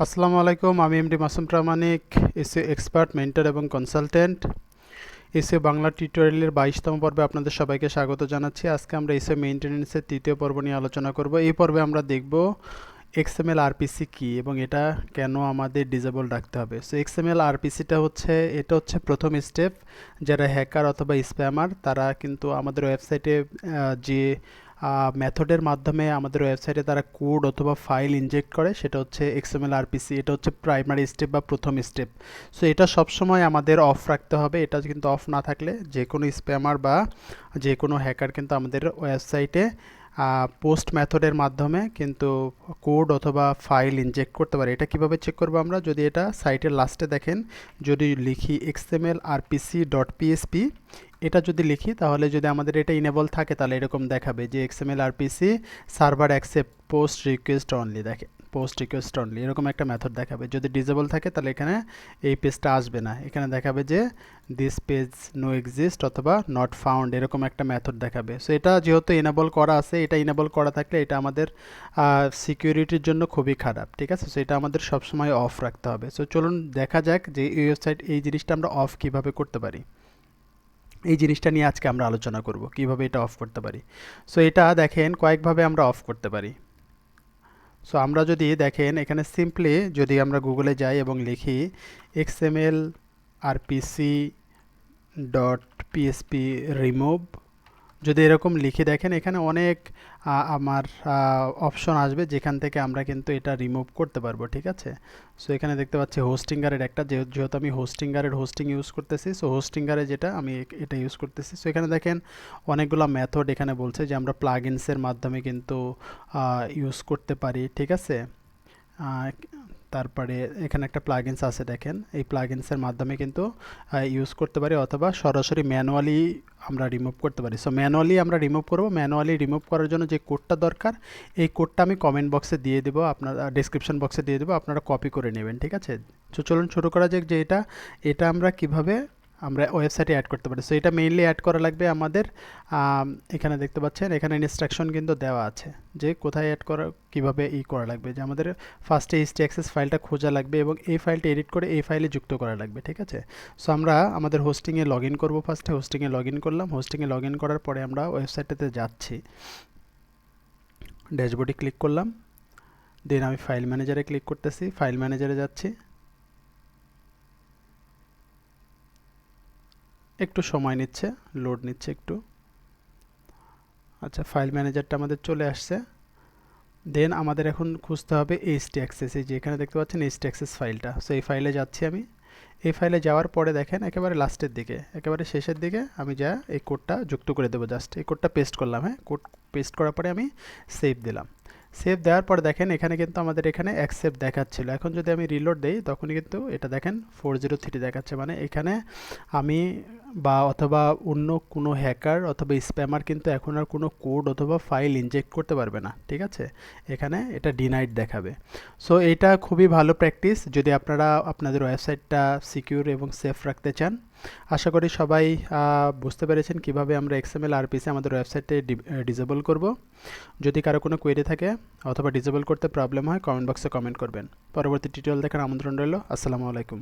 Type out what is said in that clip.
আসসালামু আলাইকুম, আমি এমডি মাসুম প্রামাণিক, এসইও এক্সপার্ট, মেন্টর এবং কনসালটেন্ট। এসইও বাংলা টিউটোরিয়ালের 22তম পর্বে আপনাদের সবাইকে স্বাগত জানাচ্ছি। আজকে আমরা এসইও মেইনটেনেন্সের তৃতীয় পর্ব নিয়ে আলোচনা করব। এই পর্বে আমরা দেখব এক্সএমএল আরপিসি কি এবং এটা কেন আমাদের ডিসেবল রাখতে হবে। সো এক্সএমএল আরপিসিটা হচ্ছে প্রথম স্টেপ। যারা হ্যাকার অথবা স্প্যামার তারা কিন্তু আমাদের ওয়েবসাইটে যে মেথডের মাধ্যমে আমাদের ওয়েবসাইটে তারা কোড অথবা ফাইল ইনজেক্ট করে, সেটা হচ্ছে এক্সএমএল আরপিসি। এটা হচ্ছে প্রাইমারি স্টেপ বা প্রথম স্টেপ। সো এটা সবসময় আমাদের অফ রাখতে হবে। এটা কিন্তু অফ না থাকলে যে কোনো স্প্যামার বা যে কোনো হ্যাকার কিন্তু আমাদের ওয়েবসাইটে পোস্ট মেথডের মাধ্যমে কিন্তু কোড অথবা ফাইল ইনজেক্ট করতে পারে। এটা কিভাবে চেক করবো আমরা? যদি এটা সাইটের লাস্টে দেখেন, যদি লিখি xmlrpc.php, এটা যদি লিখি তাহলে যদি আমাদের এটা ইনেবল থাকে তাহলে এরকম দেখাবে যে xmlrpc server accept post request only, দেখে পোস্ট রিকোয়েস্ট অনলি এরকম একটা মেথড দেখাবে। যদি ডিসেবল থাকে তাহলে এখানে এই পেজটা আসবে না, এখানে দেখাবে যে দিস পেজ নো এক্সিস্ট অথবা নট ফাউন্ড, এরকম একটা মেথড দেখাবে। সো এটা যেহেতু ইনেবল করা আছে, এটা ইনেবল করা থাকলে এটা আমাদের সিকিউরিটির জন্য খুবই খারাপ, ঠিক আছে? সো এটা আমাদের সবসময় অফ রাখতে হবে। সো চলুন দেখা যাক যে এই ওয়েবসাইট এই জিনিসটা আমরা অফ কিভাবে করতে পারি। এই জিনিসটা নিয়ে আজকে আমরা আলোচনা করব কিভাবে এটা অফ করতে পারি। সো এটা দেখেন কয়েকভাবে আমরা অফ করতে পারি। সো আমরা যদি দেখেন এখানে সিম্পলি যদি আমরা গুগলে যাই এবং লিখি xmlrpc.php রিমুভ, যদি এরকম লিখে দেখেন এখানে অনেক আমার অপশন আসবে যেখান থেকে আমরা কিন্তু এটা রিমুভ করতে পারবো, ঠিক আছে? সো এখানে দেখতে পাচ্ছি হোস্টিঙ্গারের একটা, যেহেতু আমি হোস্টিঙ্গারের হোস্টিং ইউজ করতেছি, সো হোস্টিঙ্গারে যেটা আমি এটা ইউজ করতেছি। সো এখানে দেখেন অনেকগুলো মেথড এখানে বলছে যে আমরা প্লাগইনসের মাধ্যমে কিন্তু ইউজ করতে পারি, ঠিক আছে? তারপরে এখানে একটা প্লাগইনস আছে, দেখেন এই প্লাগইনসের মাধ্যমে কিন্তু ইউজ করতে পারি, অথবা সরাসরি ম্যানুয়ালি আমরা রিমুভ করতে পারি। সো ম্যানুয়ালি আমরা রিমুভ করব। ম্যানুয়ালি রিমুভ করার জন্য যে কোডটা দরকার, এই কোডটা আমি কমেন্ট বক্সে দিয়ে দেবো, আপনারা ডেসক্রিপশন বক্সে দিয়ে দেবো, আপনারা কপি করে নেবেন, ঠিক আছে? তো চলুন শুরু করা যাক যে এটা আমরা কিভাবে আমরা ওয়েবসাইটে অ্যাড করতে পারি। সো এটা মেইনলি অ্যাড করা লাগবে আমাদের, এখানে দেখতে পাচ্ছেন এখানে ইনস্ট্রাকশন কিন্তু দেওয়া আছে যে কোথায় অ্যাড করা, কীভাবে করা লাগবে। যে আমাদের ফার্স্টে htaccess ফাইলটা খোঁজা লাগবে এবং এই ফাইলটা এডিট করে এই ফাইলে যুক্ত করা লাগবে, ঠিক আছে? সো আমরা আমাদের হোস্টিংয়ে লগ ইন করবো। ফার্স্টে হোস্টিংয়ে লগ ইন করলাম। হোস্টিংয়ে লগ ইন করার পরে আমরা ওয়েবসাইটটাতে যাচ্ছি, ড্যাশবোর্ডে ক্লিক করলাম, দেন আমি ফাইল ম্যানেজারে ক্লিক করতেছি, ফাইল ম্যানেজারে যাচ্ছি। একটু সময় নিচ্ছে, লোড নিচ্ছে একটু। আচ্ছা, ফাইল ম্যানেজারটা আমাদের চলে আসছে। দেন আমাদের এখন খুঁজতে হবে htaccess, এই যে এখানে দেখতে পাচ্ছেন htaccess ফাইলটা। সো এই ফাইলে যাচ্ছি আমি। এই ফাইলে যাওয়ার পরে দেখেন একেবারে লাস্টের দিকে, একেবারে শেষের দিকে আমি এই কোডটা যুক্ত করে দেবো। জাস্ট এই কোডটা পেস্ট করলাম। হ্যাঁ, কোড পেস্ট করার পরে আমি সেভ দিলাম। সেভ দেওয়ার পর দেখেন এখানে কিন্তু আমাদের এখানে অ্যাকসেপ্ট দেখাচ্ছিল। এখন যদি আমি রিলোড দেই তখনই কিন্তু এটা দেখেন 403 দেখাচ্ছে। মানে এখানে আমি বা অথবা অন্য কোনো হ্যাকার অথবা স্প্যামার কিন্তু এখন আর কোনো কোড অথবা ফাইল ইনজেক্ট করতে পারবে না, ঠিক আছে? এখানে এটা ডিনাইড দেখাবে। সো এটা খুবই ভালো প্র্যাকটিস যদি আপনারা আপনাদের ওয়েবসাইটটা সিকিউর এবং সেফ রাখতে চান। আশা করি সবাই বুঝতে পেরেছেন কিভাবে আমরা এক্সএমএল আরপিসি আমাদের ওয়েবসাইটে ডিসেবল করব। যদি কারো কোনো কোয়েরি থাকে অথবা ডিসেবল করতে প্রবলেম হয়, কমেন্ট বক্সে কমেন্ট করবেন। পরবর্তী টিউটোরিয়াল দেখার আমন্ত্রণ রইল। আসসালামু আলাইকুম।